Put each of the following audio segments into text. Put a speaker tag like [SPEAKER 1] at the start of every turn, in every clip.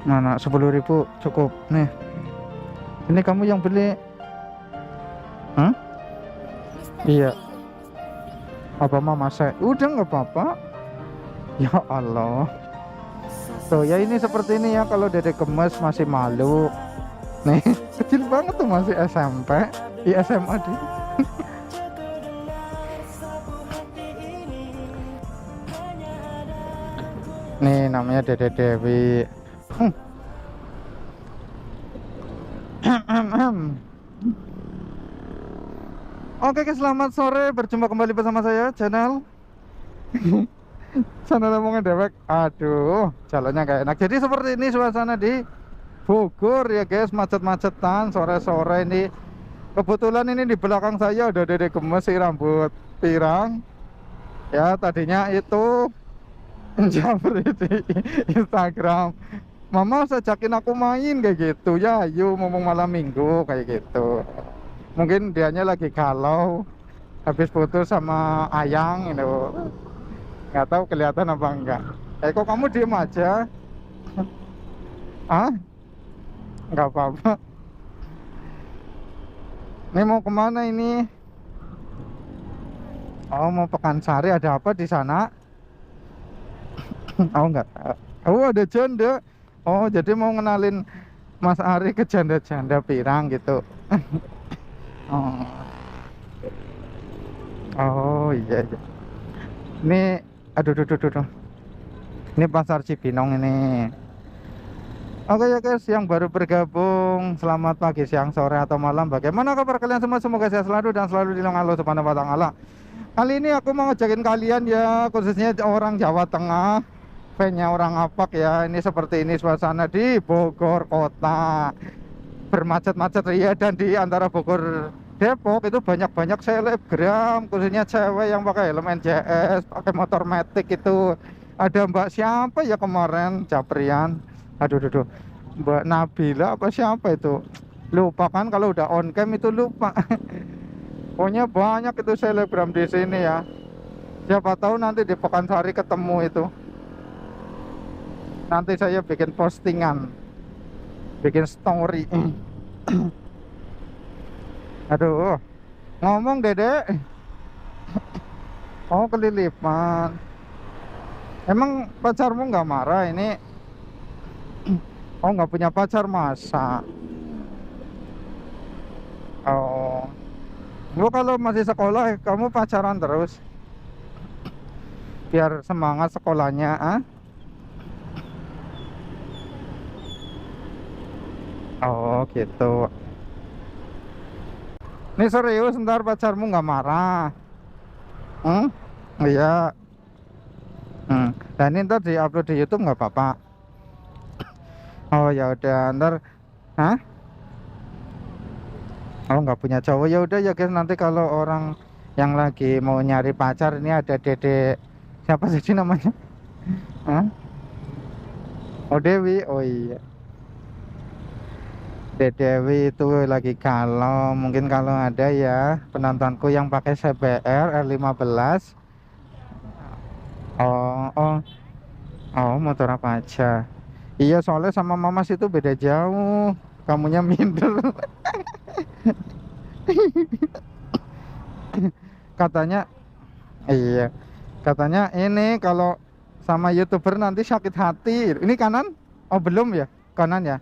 [SPEAKER 1] Nah, 10.000 cukup nih. Ini kamu yang beli? Hah? Iya. Apa mama saya? Udah nggak apa-apa. Ya Allah. Tuh ya, ini seperti ini ya, kalau dede gemes masih malu. Nih, kecil banget tuh, masih SMP. Iya, SMA deh. Nih namanya Dede Dewi. Oke, selamat sore. Berjumpa kembali bersama saya, channel Ngomongin Dewek. Aduh, jalannya gak enak. Jadi seperti ini suasana di Bogor ya guys, macet-macetan sore-sore ini. Kebetulan ini di belakang saya ada Dede gemes si rambut pirang. Ya, tadinya itu japri di Instagram. Mama ajakin aku main kayak gitu ya, yuk ngomong malam minggu kayak gitu. Mungkin dianya lagi galau habis putus sama Ayang itu, nggak tahu kelihatan apa enggak. Kok kamu diem aja? Ah, nggak apa-apa. Ini mau kemana ini? Oh, mau Pekansari. Ada apa di sana? Oh, enggak. Oh, ada janda. Oh, jadi mau ngenalin Mas Ari ke janda-janda pirang gitu. Oh, oh iya, iya. Ini, aduh, duh, duh, duh, duh. Ini pasar Cibinong ini. Oke ya guys, yang baru bergabung, selamat pagi, siang, sore, atau malam. Bagaimana kabar kalian semua? Semoga sehat selalu dan selalu dilindungi Allah Subhanahu wa Ta'ala. Kali ini aku mau ngajakin kalian ya, khususnya orang Jawa Tengah, fansnya orang Apak ya. Ini seperti ini suasana di Bogor kota, bermacet-macet ya. Dan di antara Bogor Depok itu banyak-banyak selebgram, khususnya cewek yang pakai helm NJS, pakai motor matic itu. Ada Mbak siapa ya kemarin, Japrian. Aduh, aduh, aduh. Mbak Nabila apa siapa itu? Lupa kan, kalau udah on cam itu lupa. Pokoknya banyak itu selebgram di sini ya. Siapa tahu nanti di Pekansari ketemu itu. Nanti saya bikin postingan, bikin story. Aduh, ngomong Dede. Oh, kelilipan. Emang pacarmu nggak marah ini? Oh, nggak punya pacar masa? Oh, lu kalau masih sekolah kamu pacaran terus biar semangat sekolahnya, ah? Oh gitu. Ini serius, ntar pacarmu nggak marah? Hmm? Iya. Dan ini ntar diupload di YouTube nggak apa-apa? Oh ya udah, ntar. Hah? Oh, nggak punya cowok, ya udah ya guys. Nanti kalau orang yang lagi mau nyari pacar, ini ada Dede, siapa sih namanya? Hah? Oh, Dewi. Oh iya, Dewi itu lagi galau. Mungkin kalau ada ya penontonku yang pakai CBR R15. Oh, oh, oh, motor apa aja? Iya, soalnya sama Mamas itu beda jauh. Kamunya minder. Katanya, iya, katanya ini kalau sama YouTuber nanti sakit hati. Ini kanan? Oh, belum ya? Kanan ya?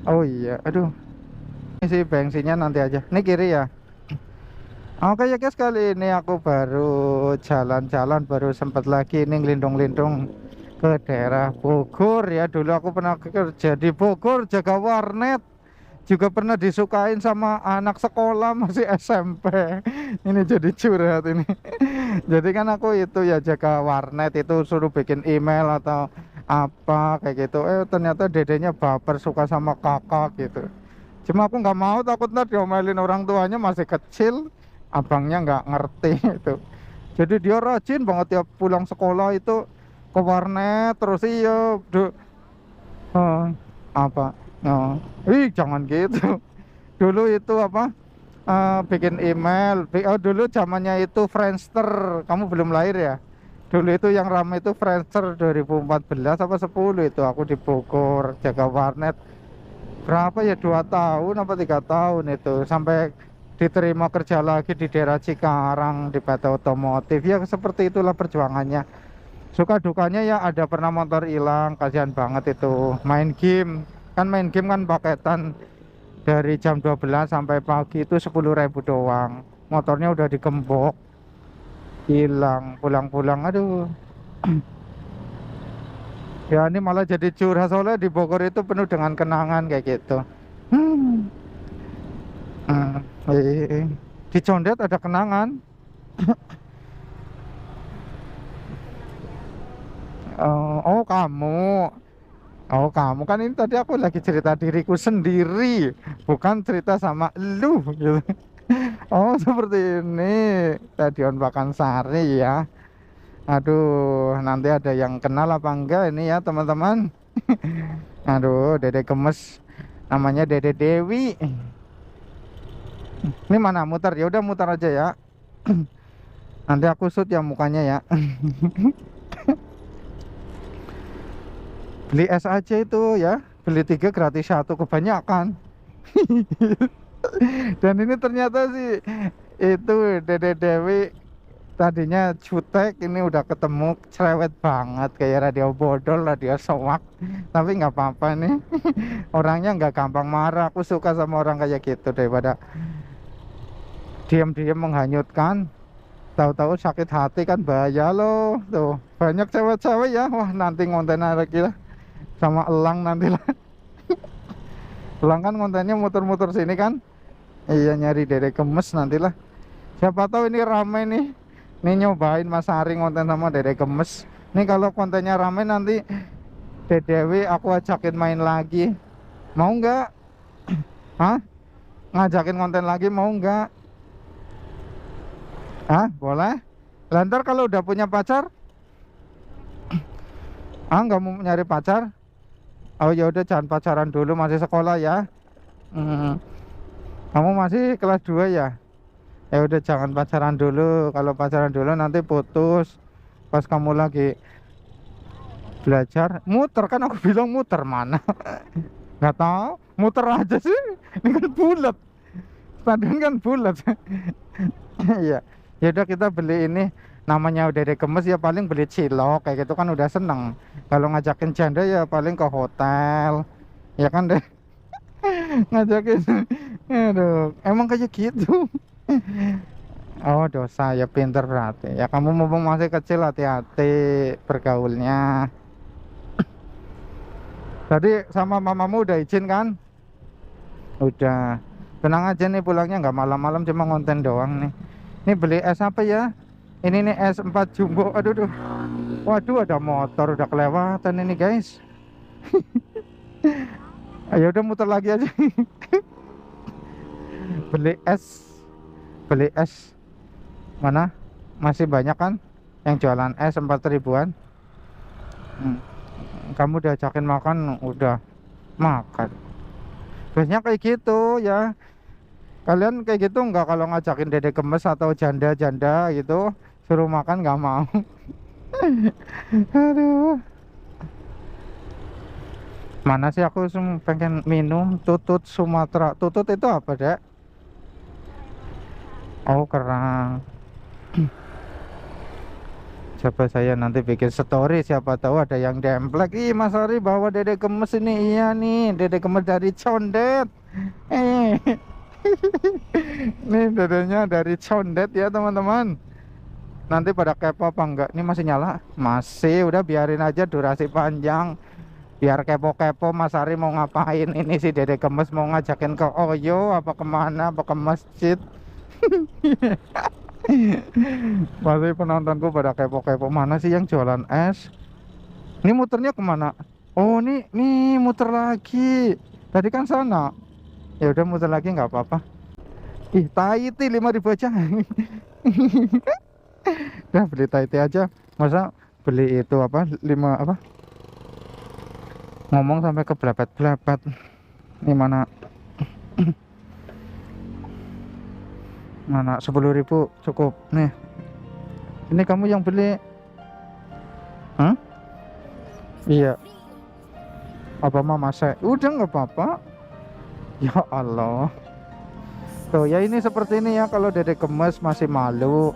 [SPEAKER 1] Oh iya, aduh. Ini sih bensinnya nanti aja. Ini kiri ya? Oke ya guys, kali ini aku baru jalan-jalan, baru sempat lagi ini ngelindung-lindung ke daerah Bogor ya. Dulu aku pernah kerja di Bogor, jaga warnet. Juga pernah disukain sama anak sekolah masih SMP. Ini jadi curhat ini. Jadi kan aku itu ya jaga warnet, itu suruh bikin email atau apa kayak gitu. Ternyata dedenya baper, suka sama kakak gitu. Cuma aku nggak mau, takut ntar diomelin orang tuanya, masih kecil. Abangnya nggak ngerti itu. Jadi dia rajin banget tiap pulang sekolah itu ke warnet terus. Iya, apa? Oh, jangan gitu. Dulu itu apa? Bikin email. Oh, dulu zamannya itu Friendster. Kamu belum lahir ya? Dulu itu yang ramai itu Friendster 2014 apa 10 itu aku di Bogor jaga warnet. Berapa ya, 2 tahun apa 3 tahun itu sampai diterima kerja lagi di daerah Cikarang di PT Otomotif. Ya seperti itulah perjuangannya. Suka dukanya ya ada pernah motor hilang, kasihan banget itu. Main game kan paketan dari jam 12 sampai pagi itu 10.000 doang. Motornya udah digembok, hilang, pulang-pulang aduh. Ya ini malah jadi curhat soalnya di Bogor itu penuh dengan kenangan kayak gitu. Hmm. Hmm. Di Condet ada kenangan. Oh, kamu. Oh, kamu kan ini tadi aku lagi cerita diriku sendiri, bukan cerita sama lu gitu. Oh, seperti ini. Stadion Pakansari ya. Aduh, nanti ada yang kenal apa enggak ini ya, teman-teman. Aduh, Dede Gemes. Namanya Dede Dewi. Ini mana muter? Ya udah muter aja ya. Nanti aku shoot ya mukanya ya. Beli es aja itu ya. Beli 3 gratis 1 kebanyakan. Dan ini ternyata sih itu Dede Dewi tadinya jutek, ini udah ketemu cerewet banget kayak radio bodol, radio soak. Tapi nggak apa-apa nih. Orangnya nggak gampang marah. Aku suka sama orang kayak gitu daripada diam-diam menghanyutkan. Tahu-tahu sakit hati kan bahaya loh. Tuh banyak cewek-cewek ya. Wah nanti konten lagi lah sama Elang nanti lah. Elang kan kontennya muter-muter sini kan. Iya nyari Dede Gemes nantilah. Siapa tahu ini rame nih. Nih nyobain Mas Ari konten sama Dede Gemes. Nih kalau kontennya rame nanti Dedewi aku ajakin main lagi. Mau nggak? Hah? Ngajakin konten lagi mau nggak? Hah? Boleh? Lantar kalau udah punya pacar? Ah nggak mau nyari pacar? Oh ya udah jangan pacaran dulu, masih sekolah ya. Hmm, kamu masih kelas 2 ya? Ya udah jangan pacaran dulu. Kalau pacaran dulu nanti putus pas kamu lagi belajar. Muter kan aku bilang muter mana? Nggak tahu, muter aja sih. Ini kan bulat. Stadion kan bulat. Iya. Ya udah kita beli ini, namanya Dede Gemes ya paling beli cilok kayak gitu kan udah seneng. Kalau ngajakin janda ya paling ke hotel. Ya kan deh. Ngajakin. Aduh, emang kayak gitu. Oh dosa ya, pinter berarti ya, kamu mumpung masih kecil hati-hati bergaulnya. Tadi sama mamamu udah izin kan? Udah. Tenang aja nih, pulangnya nggak malam-malam, cuma ngonten doang nih. Ini beli es apa ya? Ini nih es 4 jumbo. Aduh duh. Waduh ada motor udah kelewatan ini guys. Ayo udah muter lagi aja. Beli es. Beli es. Mana? Masih banyak kan yang jualan es 4 ribuan. Kamu diajakin makan udah makan. Biasanya kayak gitu ya. Kalian kayak gitu nggak kalau ngajakin Dede Gemes atau janda-janda gitu suruh makan nggak mau? Aduh. Mana sih aku pengen minum tutut Sumatera. Tutut itu apa dek? Oh kerang. Coba saya nanti bikin story, siapa tahu ada yang demplek. Ih Mas Ari bawa Dede Gemes ini. Iya nih Dede Gemes dari Condet. Eh nih dedenya dari Condet ya teman-teman. Nanti pada kepo apa enggak? Ini masih nyala? Masih, udah biarin aja durasi panjang. Biar kepo-kepo Mas Ari mau ngapain. Ini si Dede Gemes mau ngajakin ke Oyo apa kemana, apa ke masjid. Masih penontonku pada kepo-kepo, mana sih yang jualan es. Ini muternya kemana? Oh nih muter lagi. Tadi kan sana. Ya udah muter lagi nggak apa-apa. Ih Tahiti 5.000 aja. Udah beli Tahiti aja. Masa beli itu apa 5 apa? Ngomong sampai ke belepet-belepet. Ini mana? Mana 10.000 cukup nih. Ini kamu yang beli Iya, apa mama saya udah nggak apa-apa. Ya Allah. Tuh ya, ini seperti ini ya kalau Dede gemes masih malu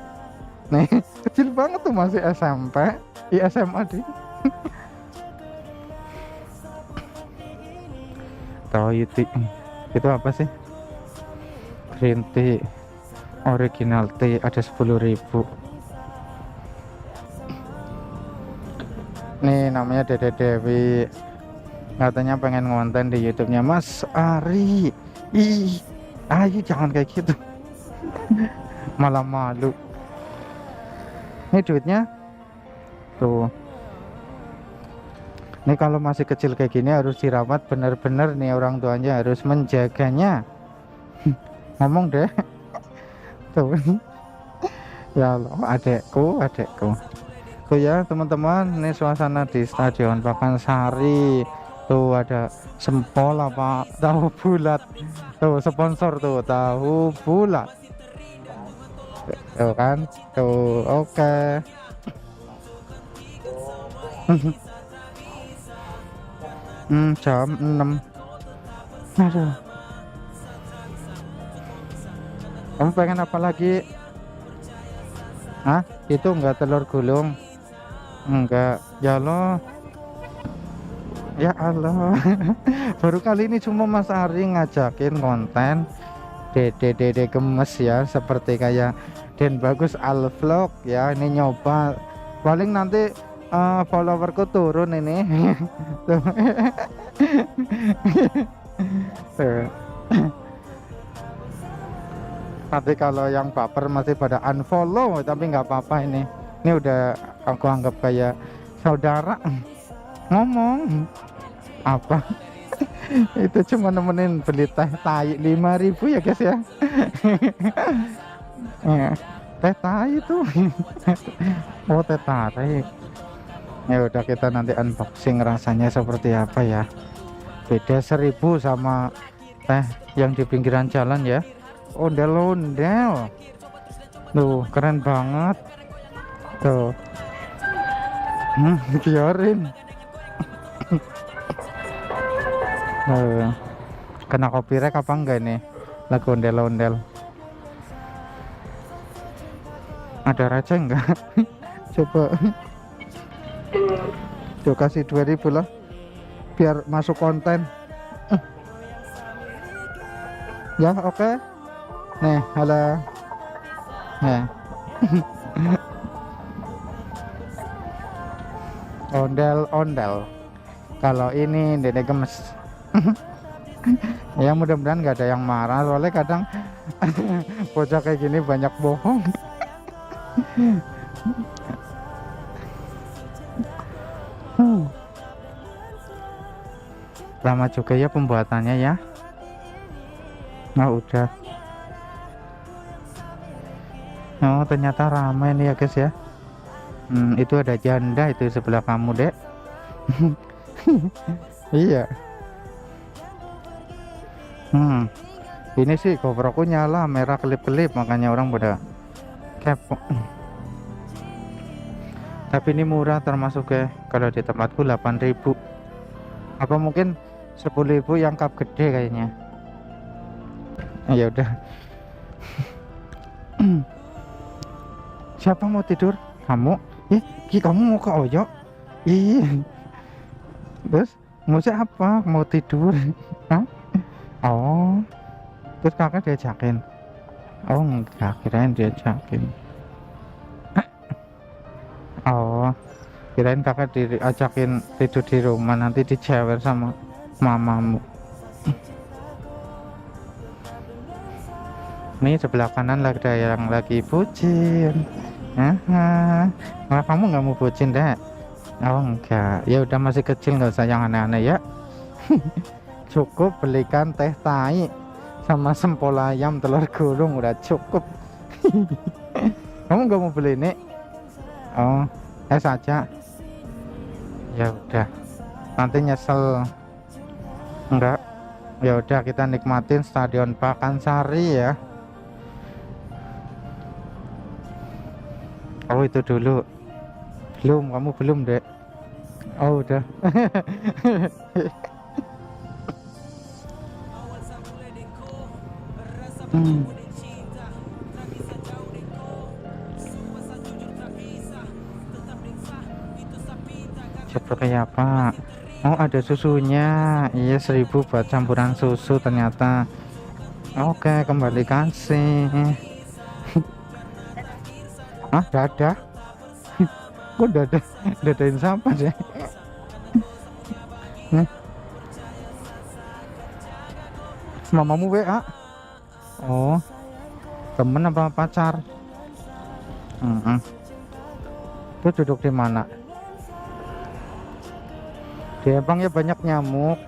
[SPEAKER 1] nih. Kecil banget tuh, masih SMP, SMA deh. Tahu itu apa sih? Green tea original tea ada 10.000. Nih namanya Dede Dewi, katanya pengen ngonten di YouTube-nya Mas Ari. Ih, ayo jangan kayak gitu. Malah malu. Ini duitnya tuh. Ini kalau masih kecil kayak gini harus dirawat bener-bener nih, orang tuanya harus menjaganya. Ngomong deh. Tuh. Ya Allah, adekku. Tuh ya teman-teman, ini suasana di Stadion Pakansari. Tuh ada sempol apa tahu bulat. Tuh sponsor tuh tahu bulat. Tuh kan. Tuh oke. Jam 6. Aduh. Kamu pengen apa lagi? Hah? Itu enggak telur gulung? Enggak. Ya Allah. Ya Allah. Baru kali ini cuma Mas Ari ngajakin konten Dede gemes ya, seperti kayak Den Bagus Al Vlog ya. Ini nyoba. Paling nanti followerku turun ini. Tuh. Tuh. Nanti kalau yang baper masih pada unfollow, tapi nggak apa-apa ini. Ini udah aku anggap kayak saudara. Ngomong apa? Itu cuma nemenin beli teh tai 5.000 ya guys ya. Teh tai itu. Oh, teh tarik. Ya udah, kita nanti unboxing rasanya seperti apa ya. Beda 1.000 sama teh yang di pinggiran jalan ya. Ondel-ondel. Tuh keren banget. Tuh. Biarin. Kena copyright apa enggak nih lagu ondel-ondel? Ada receh enggak? Coba. Tuh kasih 2.000 lah biar masuk konten. Ya oke. Nih halo. Nah. Ondel-ondel. Kalau ini Dede gemes. Ya mudah-mudahan nggak ada yang marah, soalnya kadang bocah kayak gini banyak bohong. Lama juga ya pembuatannya ya. Nah udah. Oh ternyata ramai nih ya guys ya. Itu ada janda itu sebelah kamu dek. Iya. Ini sih GoProku nyala merah kelip-kelip, makanya orang pada kepo. Tapi ini murah termasuk ya, kalau di tempatku 8.000. Apa mungkin 10.000 yang cup gede kayaknya. Ya udah. Siapa mau tidur? Kamu? Kamu mau ke Oyo? Terus mau apa? Mau tidur? Hah? Oh, terus kakak diajakin? Oh enggak, kirain diajakin. Oh, kirain kakak diajakin tidur di rumah, nanti dijewer sama mamamu. Nih sebelah kanan lagi ada yang lagi bucin. Nah, kamu nggak mau bucin deh? Oh enggak, ya udah masih kecil, nggak usah yang aneh-aneh ya. Cukup belikan teh tai sama sempol ayam telur gulung udah cukup. Kamu nggak mau beli ini? Oh, saja. Ya udah, nanti nyesel. Enggak. Ya udah, kita nikmatin Stadion Pakansari ya. Oh itu dulu. Belum, kamu belum dek. Oh udah. Hmm. Seperti apa? Oh ada susunya. Iya 1.000 buat campuran susu ternyata. Oke kembali kasih. Ah dadah. Kok dadah? Dadain siapa sih? Nih, mamamu WA. Oh temen apa pacar? Mm-mm. Tuh duduk di mana? Di emangnya banyak nyamuk.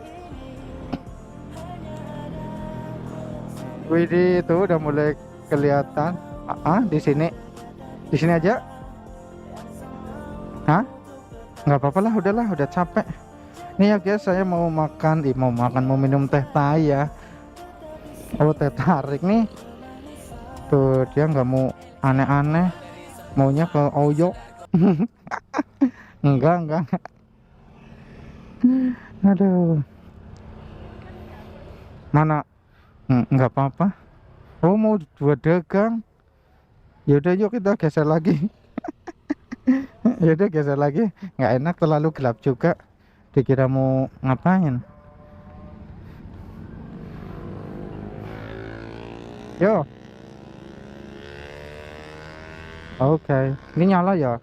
[SPEAKER 1] Widih itu udah mulai kelihatan. Di sini. Di sini aja. Hah? Nggak apa-apa lah, udahlah, udah capek. Nih ya guys, saya mau makan, mau minum teh Thai ya. Oh teh tarik nih. Tuh dia nggak mau aneh-aneh, maunya ke Oyo. Enggak. Aduh, mana? Nggak apa-apa. Oh mau dua dagang. Yaudah yuk kita geser lagi. Yaudah geser lagi. Nggak enak terlalu gelap juga. Dikira mau ngapain? Yo, oke. Ini nyala ya?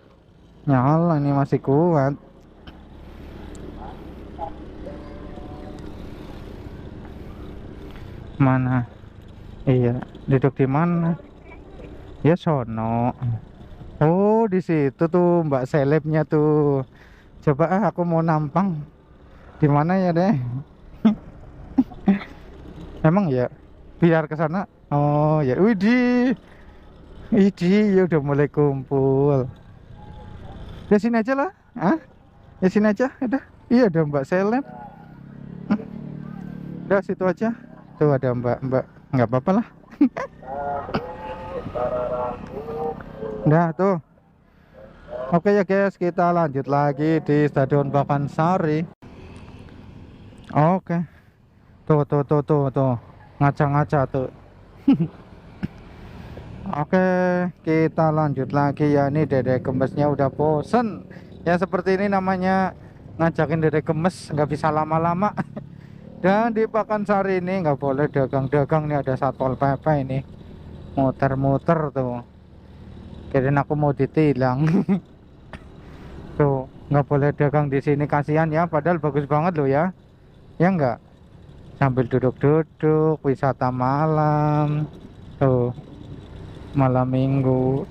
[SPEAKER 1] Nyala, ini masih kuat. Mana? Iya, duduk di mana? Ya sono. Oh, di situ tuh Mbak selebnya tuh. Coba aku mau nampang. Di mana ya deh? Emang ya? Biar ke sana. Oh ya, widih. Widih, ya udah mulai kumpul. Ya sini aja lah. Ah, ya sini aja. Udah. Iya ada Mbak seleb. Udah situ aja. Tuh ada Mbak. Nggak apa-apa lah. Udah tuh. Oke ya guys, kita lanjut lagi di Stadion Pakansari. Oke. Tuh. Ngaca-ngaca tuh. Oke, kita lanjut lagi ya. Ini Dede Gemesnya udah bosen. Ya seperti ini namanya ngajakin Dede Gemes, nggak bisa lama-lama. Dan di Pakansari ini nggak boleh dagang-dagang nih, ada Satpol PP ini. Muter-muter tuh. Kirain aku mau ditilang. Tuh, nggak boleh dagang di sini, kasihan ya. Padahal bagus banget loh ya. Ya nggak? Sambil duduk-duduk, wisata malam. Tuh, malam minggu.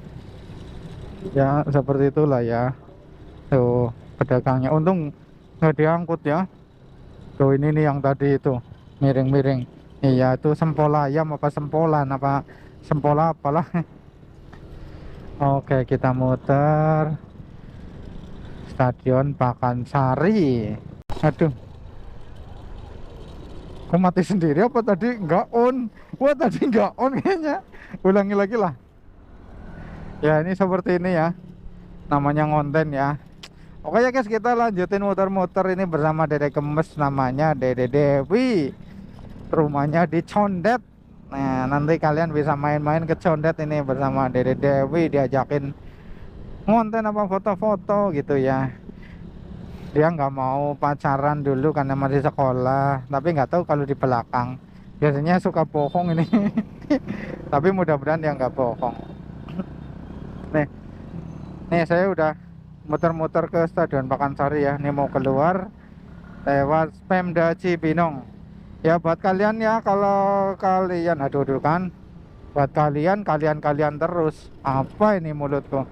[SPEAKER 1] Ya seperti itulah ya. Tuh pedagangnya untung nggak diangkut ya. Tuh ini nih yang tadi itu miring-miring. Iya itu sempola ayam apa sempolan apa sempola apalah. Oke kita muter Stadion Pakansari. Aduh, kok mati sendiri apa tadi nggak on? Wah tadi nggak on kayaknya. Ulangi lagi lah. Ya ini seperti ini ya, namanya ngonten ya. Oke ya guys, kita lanjutin muter-muter ini bersama Dede Gemes, namanya Dede Dewi. Rumahnya di Condet. Nah nanti kalian bisa main-main ke Condet ini bersama Dede Dewi, diajakin ngonten apa foto-foto gitu ya. Dia nggak mau pacaran dulu karena masih sekolah, tapi nggak tahu kalau di belakang biasanya suka bohong ini. Tapi mudah-mudahan dia nggak bohong. nih nih saya udah muter-muter ke Stadion Pakansari ya. Ini mau keluar lewat Pemda Cibinong. Ya buat kalian ya, kalau kalian aduh kan, buat kalian terus apa ini mulutku.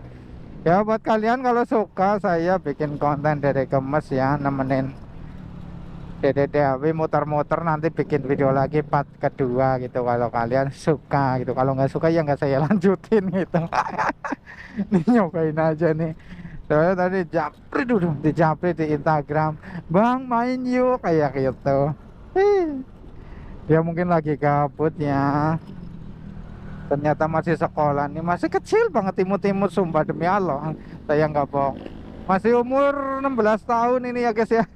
[SPEAKER 1] Ya buat kalian kalau suka saya bikin konten Dede Gemes ya, nemenin Dede Dewi muter-muter, nanti bikin video lagi part kedua gitu kalau kalian suka gitu. Kalau nggak suka ya nggak saya lanjutin gitu. Nih nyobain aja nih. Saya tadi japri dulu, dijapri di Instagram, Bang main yuk kayak gitu. Dia mungkin lagi gabut ya. Ternyata masih sekolah nih, masih kecil banget, imut-imut sumpah demi Allah. Saya nggak bohong. Masih umur 16 tahun ini ya guys ya.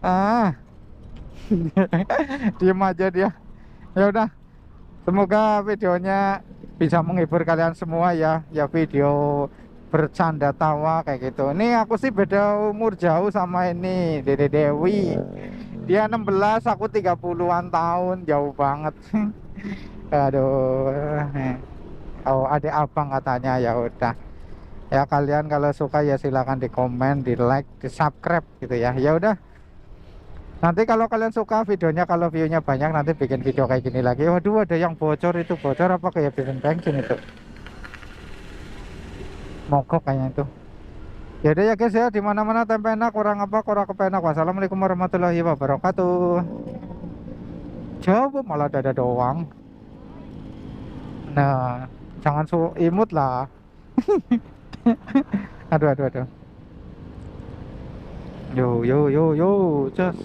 [SPEAKER 1] Ah, diem aja dia. Ya udah, semoga videonya bisa menghibur kalian semua ya. Ya video bercanda tawa kayak gitu. Ini aku sih beda umur jauh sama ini Dede Dewi. Dia 16, aku 30-an tahun, jauh banget. Aduh. Oh, adik abang katanya. Ya udah. Ya kalian kalau suka ya silakan di komen, di like, di subscribe gitu ya. Ya udah. Nanti kalau kalian suka videonya, kalau viewnya banyak, nanti bikin video kayak gini lagi. Waduh, ada yang bocor itu. Bocor apa kayak bikin bensin itu? Mogok kayaknya itu. Ya udah ya guys ya, dimana mana tempe enak, kurang apa kurang kepenak. Wassalamualaikum warahmatullahi wabarakatuh. Coba malah dada doang. Nah, jangan imut lah. Aduh, aduh, aduh. Yo, yo, yo, yo, just.